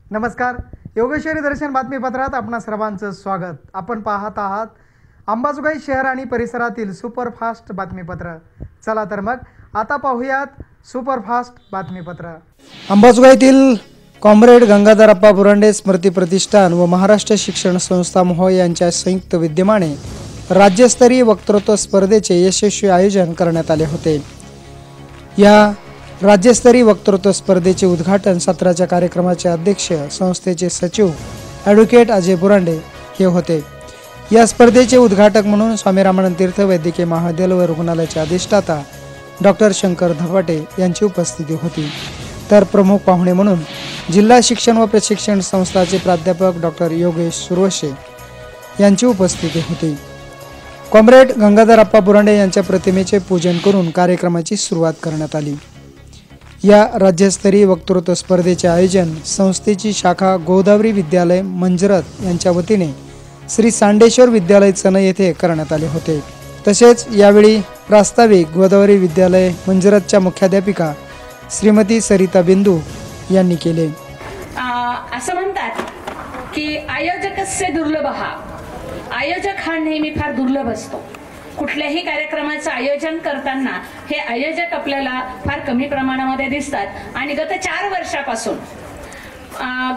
नमस्कार. योगेश्वरी दर्शन बातमीपत्रात आपणा सर्वांचं स्वागत. आपण पाहत आहात अंबाजोगाई शहर आणि परिसरातील सुपरफास्ट बातमीपत्र. चला तर मग आता पाहूयात सुपरफास्ट बातमीपत्र. अंबाजोगाईतील कॉम्रेड गंगाधरप्पा बुरांडे स्मृती प्रतिष्ठान व महाराष्ट्र शिक्षण संस्था मोह यांच्या संयुक्त विद्यमाने राज्यस्तरीय वक्तृत्व स्पर्धेचे यशस्वी आयोजन करण्यात आले होते. या राज्यस्तरीय वक्तृत्व स्पर्धेचे उद्घाटन सत्राच्या कार्यक्रमाचे अध्यक्ष संस्थेचे सचिव ॲडव्होकेट अजय बुरांडे हे होते. या स्पर्धेचे उद्घाटक म्हणून स्वामी रामानंद तीर्थ वैद्यकीय महाविद्यालय व रुग्णालयाचे अधिष्ठाता डॉक्टर शंकर धपाटे यांची उपस्थिती होती. तर प्रमुख पाहुणे म्हणून जिल्हा शिक्षण व प्रशिक्षण संस्थाचे प्राध्यापक डॉक्टर योगेश सुरवशे यांची उपस्थिती होती. कॉम्रेड गंगाधरप्पा बुरांडे यांच्या प्रतिमेचे पूजन करून कार्यक्रमाची सुरुवात करण्यात आली. या राज्यस्तरीय वक्तृत्व स्पर्धेचे आयोजन संस्थेची शाखा गोदावरी विद्यालय मंजरत यांच्या वतीने श्री सांडेश्वर विद्यालय चन येथे करण्यात आले होते. तसेच यावेळी प्रास्ताविक गोदावरी विद्यालय मंजरतच्या मुख्याध्यापिका श्रीमती सरिता बिंदू यांनी केले. असं म्हणतात की आयोजकस्य दुर्लभ आयोजक हा नेहमी फार दुर्लभ असतो. कुठल्याही कार्यक्रमाचं आयोजन करताना हे आयोजक आपल्याला फार कमी प्रमाणामध्ये दिसतात आणि गत 4 वर्षापासून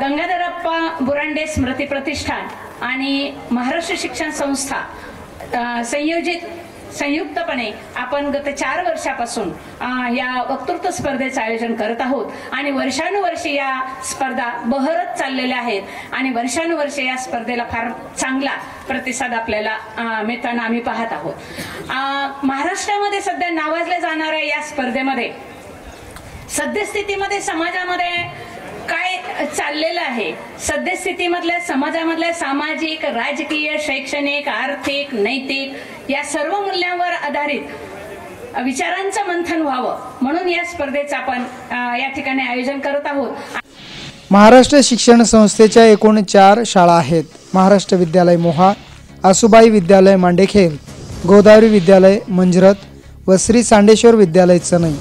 गंगाधरप्पा बुरांडे स्मृती प्रतिष्ठान आणि महाराष्ट्र शिक्षण संस्था संयुक्तपणे आपण गत 4 वर्षापासून या वक्तृत्व स्पर्धेचं आयोजन करत आहोत आणि वर्षानुवर्षे या स्पर्धा बहरत चाललेल्या आहेत आणि वर्षानुवर्षे या स्पर्धेला फार चांगला प्रतिसाद आपल्याला मिळताना आम्ही पाहत आहोत. महाराष्ट्रामध्ये सध्या नावाजल्या जाणाऱ्या या स्पर्धेमध्ये सद्यस्थितीमध्ये समाजामध्ये काय चाललेलं आहे, सद्यस्थितीमधल्या समाजामधल्या सामाजिक, राजकीय, शैक्षणिक, आर्थिक, नैतिक या सर्व मूल्यांवर आधारित विचारांचं मंथन व्हावं म्हणून या स्पर्धेचं आपण या ठिकाणी आयोजन करत आहोत. महाराष्ट्र शिक्षण संस्थेच्या एकूण 4 शाळा आहेत. महाराष्ट्र विद्यालय मोहा, आसुबाई विद्यालय मांडेखेल, गोदावरी विद्यालय मंजरत व श्री सांडेश्वर विद्यालय चनई.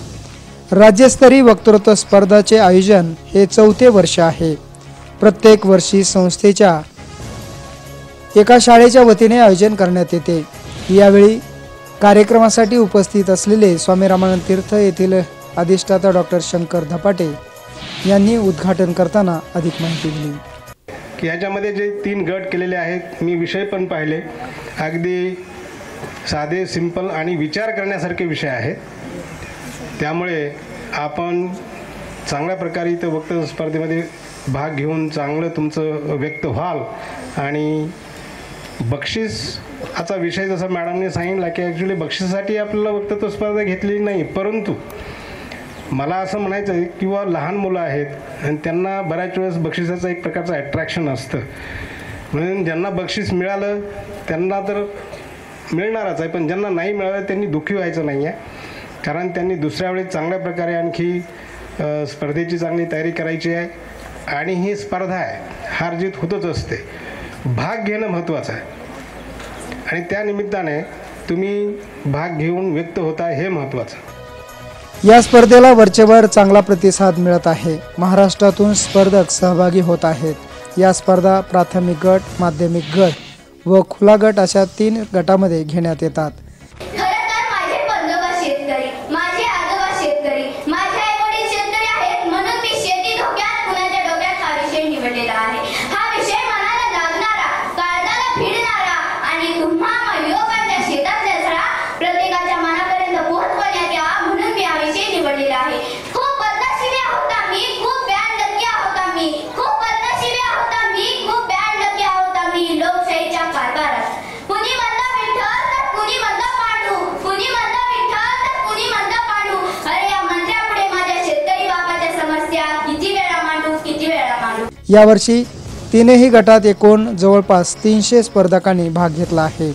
राज्यस्तरीय वक्तृत्व स्पर्धाचे आयोजन हे 4थे वर्ष आहे. प्रत्येक वर्षी संस्थेच्या एका शाळेच्या वतीने आयोजन करण्यात येते. यावेळी कार्यक्रमासाठी उपस्थित असलेले स्वामी रामानंद तीर्थ येथील अधिष्ठाता डॉक्टर शंकर धपाटे यांनी उद्घाटन करताना अधिक माहिती दिली. की ह्याच्यामध्ये जे 3 गट केलेले आहेत, मी विषय पण पाहिले, अगदी साधे, सिंपल आणि विचार करण्यासारखे विषय आहेत. त्यामुळे आपण चांगल्या प्रकारे इथं वक्तृत्व स्पर्धेमध्ये भाग घेऊन चांगलं तुमचं व्यक्त व्हाल. आणि बक्षीसाचा विषय जसं मॅडमने सांगितला की ॲक्च्युली बक्षीसाठी आपल्याला वक्तृत्व स्पर्धा घेतली नाही, परंतु मला असं म्हणायचं आहे किंवा लहान मुलं आहेत आणि त्यांना बऱ्याच वेळेस बक्षिसाचं एक प्रकारचं अट्रॅक्शन असतं. म्हणून ज्यांना बक्षीस मिळालं त्यांना तर मिळणारच आहे, पण ज्यांना नाही मिळालं त्यांनी दुःखी व्हायचं नाही आहे. कारण त्यांनी दुसऱ्या वेळी चांगल्या प्रकारे आणखी स्पर्धेची चांगली तयारी करायची आहे. आणि ही स्पर्धा आहे, हार जीत होतच असते, भाग घेणं महत्त्वाचं आहे आणि त्या निमित्ताने तुम्ही भाग घेऊन व्यक्त होता हे महत्त्वाचं. या स्पर्धेला वरचेवर चांगला प्रतिसाद मिळत आहे. महाराष्ट्रातून स्पर्धक सहभागी होत आहेत. या स्पर्धा प्राथमिक गट, माध्यमिक गट व खुला गट अशा 3 गटामध्ये घेण्यात येतात. यावर्षी 3ही गटात एकूण जवळपास 300 स्पर्धकांनी भाग घेतला आहे.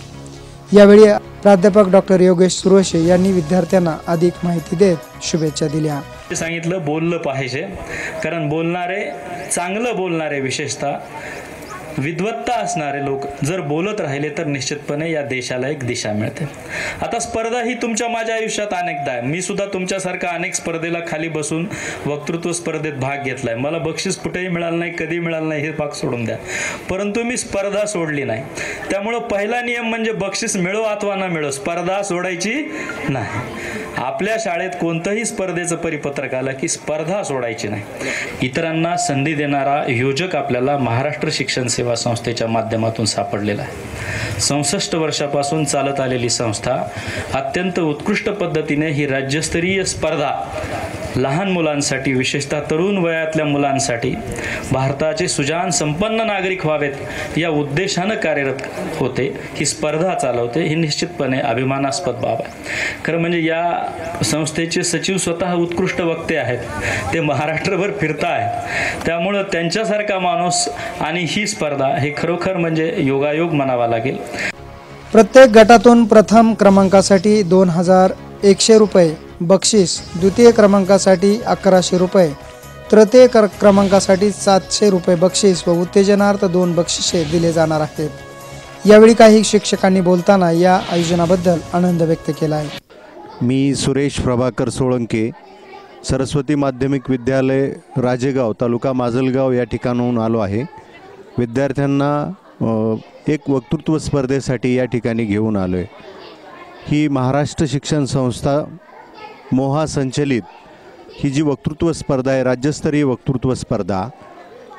यावेळी प्राध्यापक डॉक्टर योगेश सुरवशे यांनी विद्यार्थ्यांना अधिक माहिती देत शुभेच्छा दिल्या. सांगितलं बोललं पाहिजे, कारण बोलणारे, चांगलं बोलणारे विशेषतः विद्वत्ता असणारे लोक जर बोलत राहिले तर निश्चितपणे या देशाला एक दिशा मिळते. आता स्पर्धा ही तुमच्या माझ्या आयुष्यात अनेकदा आहे. मी सुद्धा तुमच्यासारखा अनेक स्पर्धेला खाली बसून वक्तृत्व स्पर्धेत भाग घेतलाय. मला बक्षीस कुठेही मिळालं नाही, कधी मिळालं नाही हे भाग सोडून द्या, परंतु मी स्पर्धा सोडली नाही. त्यामुळं पहिला नियम म्हणजे बक्षीस मिळो अथवा न मिळो, स्पर्धा सोडायची नाही. आपल्या शाळेत कोणतंही स्पर्धेचं परिपत्रक आलं की स्पर्धा सोडायची नाही. इतरांना संधी देणारा योजक आपल्याला महाराष्ट्र शिक्षण सेवा संस्थेच्या माध्यमातून सापडलेला आहे. 66 वर्षापासून चालत आलेली संस्था अत्यंत उत्कृष्ट पद्धतीने ही राज्यस्तरीय स्पर्धा लहान मुलांसाठी, विशेषतः तरुण वयातल्या मुलांसाठी भारताचे सुजाण संपन्न नागरिक व्हावेत या उद्देशानं कार्यरत होते. ही स्पर्धा चालवते, ही निश्चितपणे अभिमानास्पद बाब आहे. खरं म्हणजे या संस्थेचे सचिव स्वतः उत्कृष्ट वक्ते आहेत, ते महाराष्ट्रभर फिरता आहेत. त्यामुळं त्यांच्यासारखा माणूस आणि ही स्पर्धा हे खरोखर म्हणजे योगायोग म्हणावा लागेल. प्रत्येक गटातून प्रथम क्रमांकासाठी 2100 रुपये बक्षीस, द्वितीय क्रमांकासाठी 1100 रुपये, तृतीय क्रमांकासाठी 700 रुपये बक्षीस व उत्तेजनार्थ 2 बक्षिसे दिले जाणार आहेत. यावेळी काही शिक्षकांनी बोलताना या आयोजनाबद्दल आनंद व्यक्त केला आहे. मी सुरेश प्रभाकर सोळंके, सरस्वती माध्यमिक विद्यालय राजेगाव, तालुका माजलगाव या ठिकाणाहून आलो आहे. विद्यार्थ्यांना एक वक्तृत्व स्पर्धेसाठी या ठिकाणी घेऊन आलो आहे. ही महाराष्ट्र शिक्षण संस्था मोहा संचलित ही जी वक्तृत्व स्पर्धा आहे, राज्यस्तरीय वक्तृत्व स्पर्धा,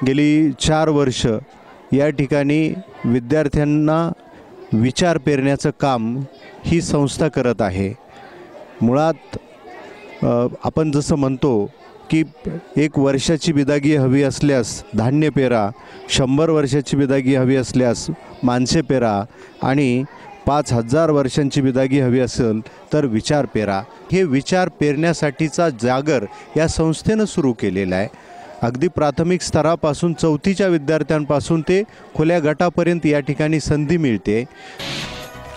गेली 4 वर्ष या ठिकाणी विद्यार्थ्यांना विचार पेरण्याचं काम ही संस्था करत आहे. मुळात आपण जसं म्हणतो की 1 वर्षाची बिदागी हवी असल्यास धान्य पेरा, 100 वर्षाची बिदागी हवी असल्यास माणसे पेरा आणि 5000 वर्षांची बिदागी हवी असेल तर विचार पेरा. हे विचार पेरण्यासाठीचा जागर या संस्थेनं सुरू केलेला आहे. अगदी प्राथमिक स्तरापासून 4थीच्या विद्यार्थ्यांपासून ते खुल्या गटापर्यंत या ठिकाणी संधी मिळते.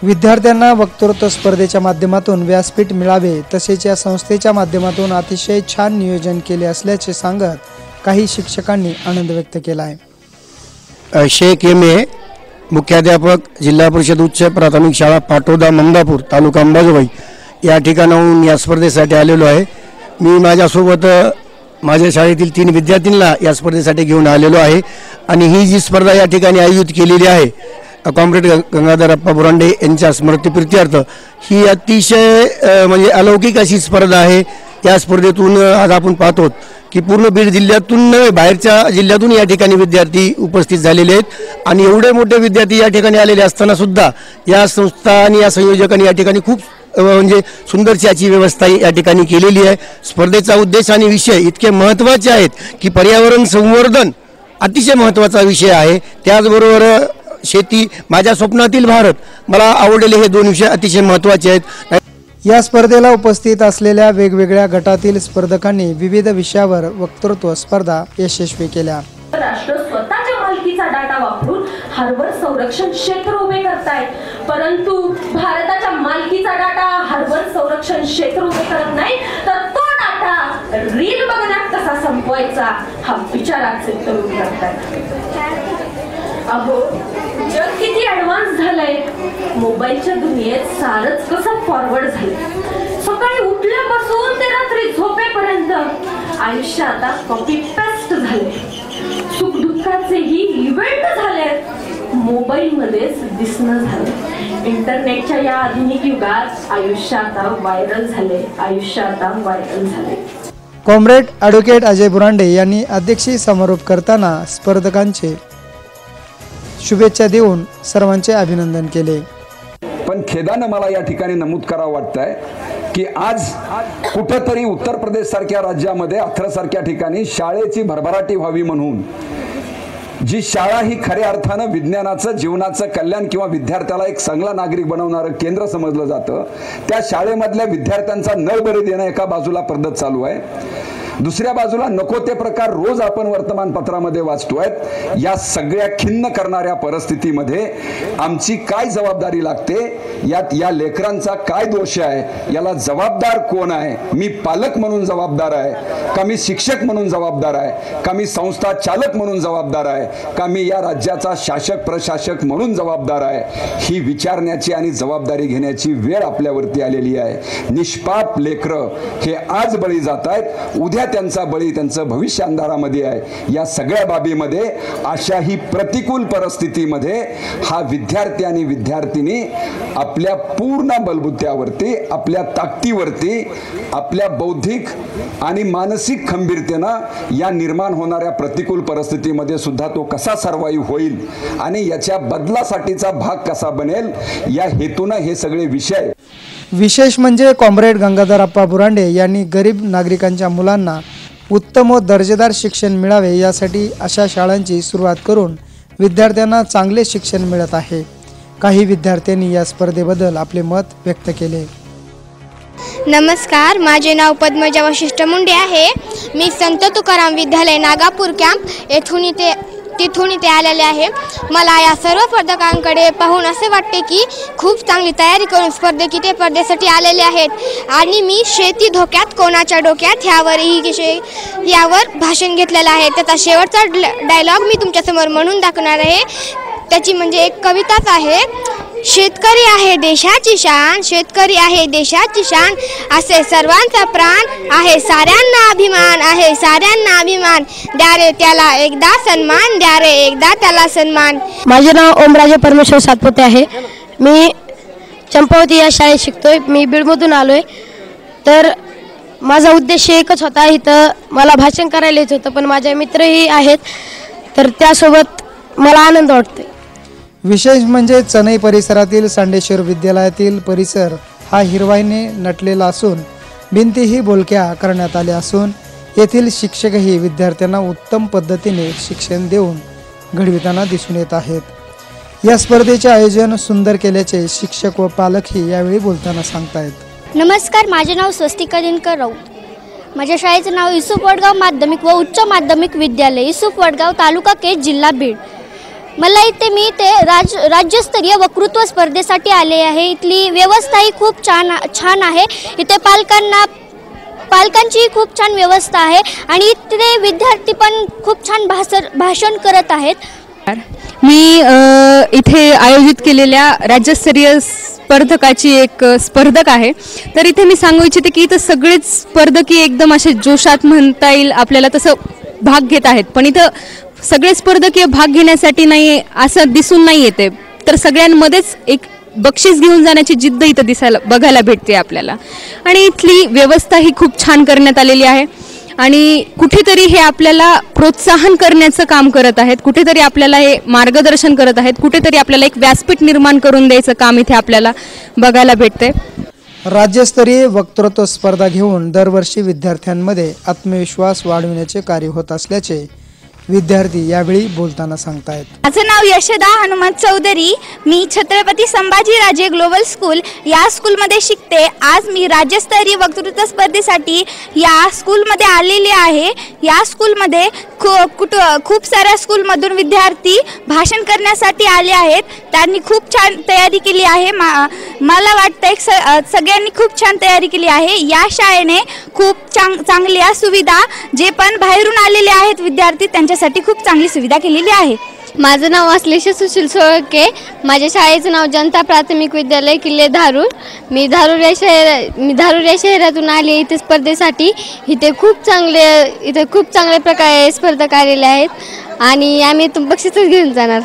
विद्यार्थ्यांना वक्तृत्व स्पर्धेच्या माध्यमातून व्यासपीठ मिळावे तसेच या संस्थेच्या माध्यमातून अतिशय छान नियोजन केले असल्याचे सांगत काही शिक्षकांनी आनंद व्यक्त केला आहे. शेख एम.ए. मुख्याध्यापक, जिल्हा परिषद उच्च प्राथमिक शाळा पाटोदा मंगापूर, तालुका अंबाजोगाई या ठिकाणाहून या स्पर्धेसाठी आलेलो आहे. मी माझ्यासोबत माझ्या शाळेतील 3 विद्यार्थ्यांना या स्पर्धेसाठी घेऊन आलेलो आहे. आणि ही जी स्पर्धा या ठिकाणी आयोजित केलेली आहे कॉम्रेड गंगाधर अप्पा बुरांडे यांच्या स्मृतिप्रित्यर्थ, ही अतिशय म्हणजे अलौकिक अशी स्पर्धा आहे. या स्पर्धेतून आज आपण पाहतो की पूर्ण बीड जिल्ह्यातून बाहेरच्या जिल्ह्यातून या ठिकाणी विद्यार्थी उपस्थित झालेले आहेत. आणि एवढे मोठे विद्यार्थी या ठिकाणी आलेले असताना सुद्धा या संस्था आणि या संयोजकांनी या ठिकाणी खूप म्हणजे सुंदरशी याची व्यवस्था या ठिकाणी केलेली आहे. स्पर्धेचा उद्देश आणि विषय इतके महत्त्वाचे आहेत की पर्यावरण संवर्धन अतिशय महत्त्वाचा विषय आहे. त्याचबरोबर शेती, माझ्या स्वप्नातील भारत, मला आवडलेले हे 2 विषय अतिशय महत्त्वाचे आहेत. या स्पर्धेला उपस्थित असलेल्या वेगवेगळ्या गटातील स्पर्धकांनी विविध विषयावर वक्तृत्व स्पर्धा यशस्वी केल्या. राष्ट्र स्वतःच्या मालकीचा डाटा वापरून हार्बर संरक्षण क्षेत्र उभे करतायत, परंतु भारताच्या मालकीचा डाटा हार्बर संरक्षण क्षेत्र उभे करत नाही, तर तो डाटा रील बघण्यात कसा संपवायचा हा विचाराचे तरुण करतायत. अहो, जग किती ऍडव्हान्स झालंय. मोबाईलच्या दुनियेत सारच कसं फॉरवर्ड झालंय. सकाळी उठल्यापासून ते रात्री झोपेपर्यंत आयुष्य आता कॉपी पेस्ट झाले. सुखदुःखाचेही इव्हेंट झालेत मोबाईलमध्येच दिसणं झालं. इंटरनेटच्या या आधुनिक युगात आयुष्य आता व्हायरल झाले. कॉम्रेड ॲडव्होकेट अजय बुरांडे यांनी अध्यक्षीय समारोप करताना स्पर्धकांचे शुभेच्छा देऊन सर्वांचे अभिनंदन केले. पण खेदानं मला या ठिकाणी नमूद करावं वाटतंय की आज कुठंतरी उत्तर प्रदेश सारख्या राज्यामध्ये, अथरसारख्या ठिकाणी शाळेची भरभराटी व्हावी म्हणून जी शाळा ही खऱ्या अर्थानं विज्ञानाचं, जीवनाचं कल्याण किंवा विद्यार्थ्याला एक चांगला नागरिक बनवणारं केंद्र समजलं जातं, त्या शाळेमधल्या विद्यार्थ्यांचा नळबळी देणं एका बाजूला पद्धत चालू आहे. दुसऱ्या बाजूला नको ते प्रकार रोज आपण वर्तमानपत्रामध्ये वाचतोय. या सगळ्या खिन्न करणाऱ्या परिस्थितीमध्ये आमची काय जबाबदारी लागते, यात या लेकरांचा काय दोष आहे, याला जबाबदार कोण आहे? मी पालक म्हणून जबाबदार आहे का, मी शिक्षक म्हणून जबाबदार आहे का, मी संस्था चालक म्हणून जबाबदार आहे का, मी या राज्याचा शासक प्रशासक म्हणून जबाबदार आहे? ही विचारण्याची आणि जबाबदारी घेण्याची वेळ आपल्यावरती आलेली आहे. निष्पाप लेकरं हे आज बळी जात आहेत, उद्या त्यांचा बळी त्यांचं भविष्य अंधारामध्ये आहे. या सगळ्या बाबीमध्ये अशा ही प्रतिकूल परिस्थितीमध्ये हा विद्यार्थी आणि विद्यार्थिनी आपल्या पूर्ण बलबुत्यावरती, आपल्या ताकदीवरती, आपल्या बौद्धिक आणि मानसिक खंबीरतेनं या निर्माण होणाऱ्या प्रतिकूल परिस्थितीमध्ये सुद्धा तो कसा सर्वाईव्ह होईल आणि याच्या बदलासाठीचा भाग कसा बनेल, या हेतूनं हे सगळे विषय. विशेष म्हणजे कॉम्रेड गंगाधर अप्पा बुरांडे यांनी गरीब नागरिकांच्या मुलांना उत्तम व दर्जेदार शिक्षण मिळावे यासाठी अशा शाळांची सुरुवात करून विद्यार्थ्यांना चांगले शिक्षण मिळत आहे. काही विद्यार्थ्यांनी या स्पर्धेबद्दल आपले मत व्यक्त केले. नमस्कार, माझे नाव पद्मजा वशिष्ठ मुंडे आहे. मी संत तुकाराम विद्यालय नागापूर कॅम्प तिथून इथे आलेले आहे. मला या सर्व स्पर्धकांकडे पाहून असे वाटते की खूप चांगली तयारी करून स्पर्धेसाठी आलेले आहेत आणि मी शेती धोक्यात कोणाच्या डोक्यात यावर भाषण घेतलेलं आहे. त्याचा शेवटचा डायलॉग मी तुमच्यासमोर म्हणून दाखवणार आहे. त्याची म्हणजे एक कविताच आहे. शेतकरी आहे देशाची शान, शेतकरी आहे देशाची शान, असे सर्वांचा प्राण आहे, साऱ्यांना अभिमान आहे, साऱ्यांना अभिमान, द्या रे त्याला एकदा सन्मान, द्या रे एकदा त्याला सन्मान. माझे नाव ओमराजे परमेश्वर सातपुते आहे. मी चंपावती या शाळेत शिकतोय. मी बीडमधून आलोय. तर माझा उद्देश एकच होता, इथं मला भाषण करायला येत होतं, पण माझे मित्रही आहेत, तर त्यासोबत मला आनंद वाटतोय. विशेष म्हणजे चनई परिसरातील सांडेश्वर विद्यालयातील परिसर हा हिरवाईने नटलेला असून भिंतीही बोलक्या करण्यात आल्या असून येथील शिक्षकही विद्यार्थ्यांना उत्तम पद्धतीने शिक्षण देऊन घडविताना दिसून येत आहेत. या स्पर्धेचे आयोजन सुंदर केल्याचे शिक्षक व पालकही यावेळी बोलताना सांगतायत. नमस्कार, माझे नाव स्वस्तिका दिनकर राऊत. माझ्या शाळेचं नाव युसूफ वडगाव माध्यमिक व उच्च माध्यमिक विद्यालय, युसूफ वडगाव, तालुका केज, जिल्हा बीड. मी इथे राज्यस्तरीय वक्तृत्व स्पर्धेसाठी आले आहे. इथली व्यवस्थाही खूप छान आहे. इथे पालकांची खूप छान व्यवस्था आहे आणि इथले विद्यार्थी पण खूप छान भाषण करत आहेत. मी इथे आयोजित केलेल्या राज्यस्तरीय स्पर्धकाची एक स्पर्धक आहे. तर इथे मी सांगू इच्छिते की इथं सगळेच स्पर्धकी एकदम असे जोशात म्हणता येईल आपल्याला तसं भाग घेत आहेत, पण इथं सगळे स्पर्धकीय भाग घेण्यासाठी नाही असं दिसून नाही येते, तर सगळ्यांमध्येच एक बक्षीस घेऊन जाण्याची जिद्द इथं बघायला भेटते आपल्याला. आणि इथली व्यवस्था ही खूप छान करण्यात आलेली आहे आणि कुठेतरी हे आपल्याला प्रोत्साहन करण्याचं काम करत आहेत, कुठेतरी आपल्याला हे मार्गदर्शन करत आहेत, कुठेतरी आपल्याला एक व्यासपीठ निर्माण करून द्यायचं काम इथे आपल्याला बघायला भेटते. राज्यस्तरीय वक्तृत्व स्पर्धा घेऊन दरवर्षी विद्यार्थ्यांमध्ये आत्मविश्वास वाढविण्याचे कार्य होत असल्याचे विद्यार्थी यावेळी बोलताना सांगतायत. माझं नाव यशोदा हनुमंत चौधरी. मी छत्रपती संभाजीराजे ग्लोबल स्कूल या स्कूलमध्ये शिकते. आज मी राज्यस्तरीय वक्तृत्व स्पर्धेसाठी या स्कूलमध्ये आलेले आहे. या स्कूलमध्ये खूप साऱ्या स्कूलमधून विद्यार्थी भाषण करण्यासाठी आले आहेत. त्यांनी खूप छान तयारी केली आहे. मला वाटतं सगळ्यांनी खूप छान तयारी केली आहे. या शाळेने खूप चांगल्या सुविधा, जे पण बाहेरून आलेले आहेत विद्यार्थी त्यांच्यासाठी खूप चांगली सुविधा केलेली आहे. माझं नाव अश्लेष सुशील सोळके. माझ्या शाळेचं नाव जनता प्राथमिक विद्यालय किल्ले धारूर. मी धारूर या शहरातून आले इथे स्पर्धेसाठी. इथे खूप चांगल्या प्रकारे स्पर्धक आलेले आहेत आणि आम्ही बक्षीसच घेऊन जाणार.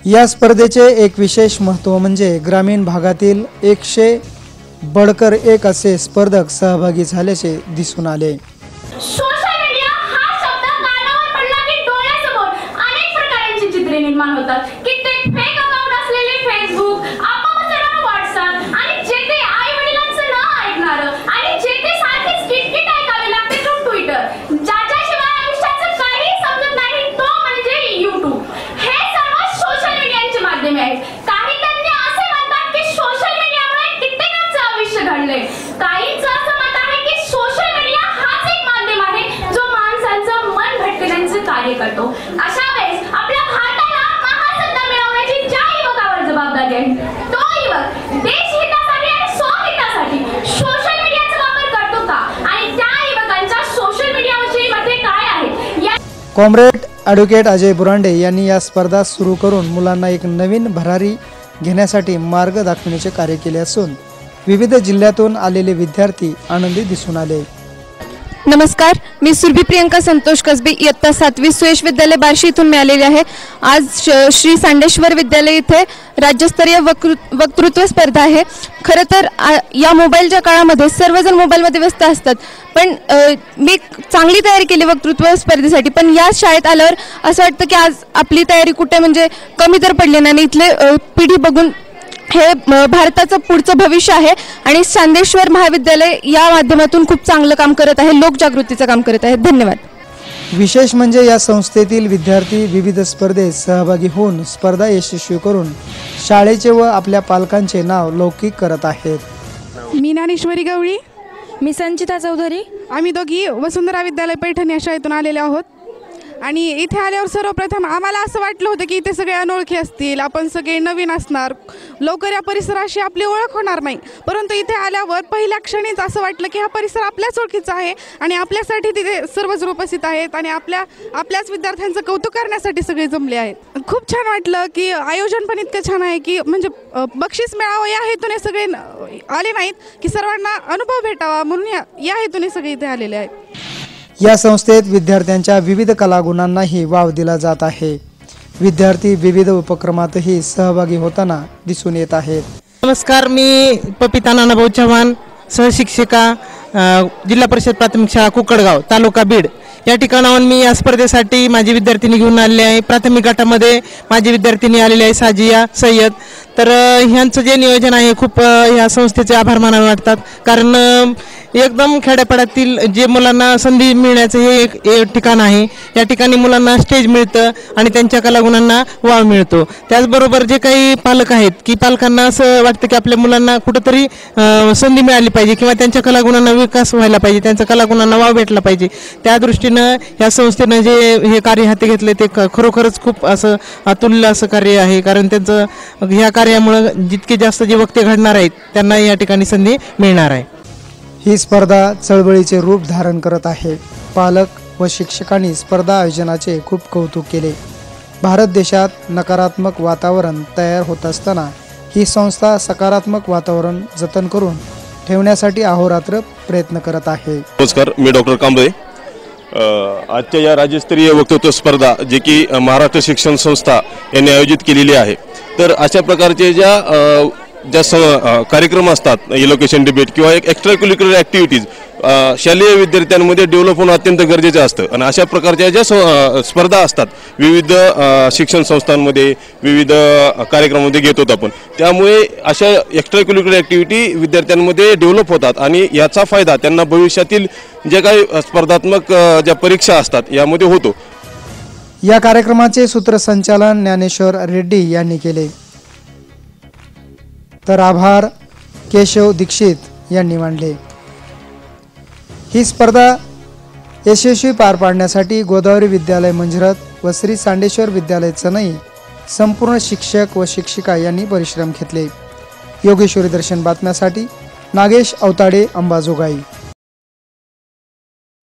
या स्पर्धेचे एक विशेष महत्त्व म्हणजे ग्रामीण भागातील 100 बडकर 1 असे स्पर्धक सहभागी झाल्याचे दिसून आले. निर्माण होतात. कित्येक फेक अकाउंट असलेले फेसबुक, आपोआप व्हॉट्सअप आणि जेथे आई वडिलांचं न ऐकणार आणि जेथे सारखेच किटकिट ऐकावे लागते थ्रू ट्विटर, ज्याच्याशिवाय आयुष्याचं काही समजत नाही तो म्हणजे यूट्यूब. हे सर्व सोशल मीडियाचे माध्यम आहेत. काही तज्ञ असे म्हणतात की सोशल मीडियामुळे कित्येकांचं आयुष्य घडलंय. काहींचं असं मत आहे की सोशल मीडिया हाच एक माध्यम आहे करतो, अशा वेळेस आपल्या भारताला महासत्ता मिळवण्याची ज्या युवकावर जबाबदारी आहे, तो युवक देशहितासाठी आणि स्वहितासाठी सोशल मीडियाचा वापर करतो का आणि त्या युवकांच्या सोशल मीडियाविषयी मते काय आहे? कॉम्रेड ॲडव्होकेट अजय बुरांडे यांनी या स्पर्धा सुरू करून मुलांना एक नवीन भरारी घेण्यासाठी मार्ग दाखवण्याचे कार्य केले असून विविध जिल्ह्यातून आलेले विद्यार्थी आनंदी दिसून आले. नमस्कार, मी सुरभी प्रियंका संतोष कसबे, इयत्ता 7वी सुयश विद्यालय बार्शी इथून मी आलेले आहे. आज श्री सांडेश्वर विद्यालय इथे राज्यस्तरीय वक्तृत्व स्पर्धा आहे. खरं तर या मोबाईलच्या काळामध्ये सर्वजण मोबाईलमध्ये व्यस्त असतात, पण मी चांगली तयारी केली वक्तृत्व स्पर्धेसाठी. पण या शाळेत आल्यावर असं वाटतं की आज आपली तयारी कुठे म्हणजे कमी तर पडली नाही. इथले पिढी बघून हे भारताचं पुढचं भविष्य आहे आणि सांडेश्वर महाविद्यालय या माध्यमातून खूप चांगलं काम करत आहे, लोकजागृतीचं काम करत आहे. धन्यवाद. विशेष म्हणजे या संस्थेतील विद्यार्थी विविध स्पर्धेत सहभागी होऊन स्पर्धा यशस्वी करून शाळेचे व आपल्या पालकांचे नाव लौकिक करत आहेत. मी ज्ञानेश्वरी गवळी. मी संचिता चौधरी. आम्ही दोघी वसुंधरा विद्यालय पैठण या शाळेतून आलेले आहोत. आणि इथे आल्यावर सर्वप्रथम आम्हाला असं वाटलं होतं की इथे सगळे अनोळखी असतील, आपण सगळे नवीन असणार, लवकर या परिसराशी आपली ओळख होणार नाही. परंतु इथे आल्यावर पहिल्या क्षणीच असं वाटलं की हा परिसर आपल्याच ओळखीचा आहे आणि आपल्यासाठी तिथे सर्वजण उपस्थित आहेत आणि आपल्याच विद्यार्थ्यांचं कौतुक करण्यासाठी सगळे जमले आहेत. खूप छान वाटलं की आयोजन पण इतकं छान आहे की म्हणजे बक्षीस मिळावं या हेतूने सगळे आले नाहीत की सर्वांना अनुभव भेटावा म्हणून या हेतूने सगळे इथे आलेले आहेत. या संस्थेत विद्यार्थ्यांच्या विविध कलागुणांनाही वाव दिला जात आहे. विद्यार्थी विविध उपक्रमातही सहभागी होताना दिसून येत आहेत. नमस्कार, मी पपिता नानाभाऊ चव्हाण, सहशिक्षिका, जिल्हा परिषद प्राथमिक शाळा कुकडगाव, तालुका बीड या ठिकाणाहून मी या स्पर्धेसाठी माझी विद्यार्थिनी घेऊन आलेली आहे. प्राथमिक गटामध्ये माझी विद्यार्थिनी आलेली आहे साजिया सय्यद. तर ह्यांचं जे नियोजन आहे खूप ह्या संस्थेचे आभार मानावे वाटतात, कारण एकदम खेड्यापाड्यातील जे मुलांना संधी मिळण्याचं हे एक ठिकाण आहे. या ठिकाणी मुलांना स्टेज मिळतं आणि त्यांच्या कलागुणांना वाव मिळतो. त्याचबरोबर जे काही पालक आहेत की पालकांना असं वाटतं की आपल्या मुलांना कुठंतरी संधी मिळाली पाहिजे किंवा त्यांच्या कलागुणांना विकास व्हायला पाहिजे, त्यांच्या कलागुणांना वाव भेटला पाहिजे. त्या दृष्टीनं या संस्थेनं जे हे कार्य हाती घेतले ते खरोखरच खूप असं अतुल्य असं कार्य आहे, कारण त्यांचं ह्या कार्यामुळं जितके जास्त जे वक्ते घडणार आहेत त्यांना या ठिकाणी संधी मिळणार आहे. ही स्पर्धा चळवळीचे रूप धारण करत आहे. पालक व शिक्षकांनी स्पर्धा आयोजनाचे खूप कौतुक केले. भारत देशात नकारात्मक वातावरण तयार होत असताना ही संस्था सकारात्मक वातावरण जतन करून ठेवण्यासाठी अहोरात्र प्रयत्न करत आहे. नमस्कार, मी डॉक्टर कांबळे. आजच्या या राज्यस्तरीय वक्तृत्व स्पर्धा जे की महाराष्ट्र शिक्षण संस्था यांनी आयोजित केलेली आहे, तर अशा प्रकारचे ज्या कार्यक्रम असतात, इलोकेशन डिबेट किंवा एक एक्स्ट्रा करिक्युलर ॲक्टिव्हिटीज शालेय विद्यार्थ्यांमध्ये डेव्हलप होणं अत्यंत गरजेचं असतं. आणि अशा प्रकारच्या ज्या स्पर्धा असतात विविध शिक्षण संस्थांमध्ये विविध कार्यक्रमामध्ये घेत होतो आपण, त्यामुळे अशा एक्स्ट्रा करिक्युलर ॲक्टिव्हिटी विद्यार्थ्यांमध्ये डेव्हलप होतात आणि याचा फायदा त्यांना भविष्यातील जे काही स्पर्धात्मक ज्या परीक्षा असतात यामध्ये होतो. या कार्यक्रमाचे सूत्रसंचालन ज्ञानेश्वर रेड्डी यांनी केले, तर आभार केशव दीक्षित यांनी मांडले. ही स्पर्धा यशस्वी पार पाडण्यासाठी गोदावरी विद्यालय मंजरत व श्री सांडेश्वर विद्यालय चनई संपूर्ण शिक्षक व शिक्षिका यांनी परिश्रम घेतले. योगेश्वरी दर्शन बातम्यासाठी नागेश अवताडे, अंबाजोगाई.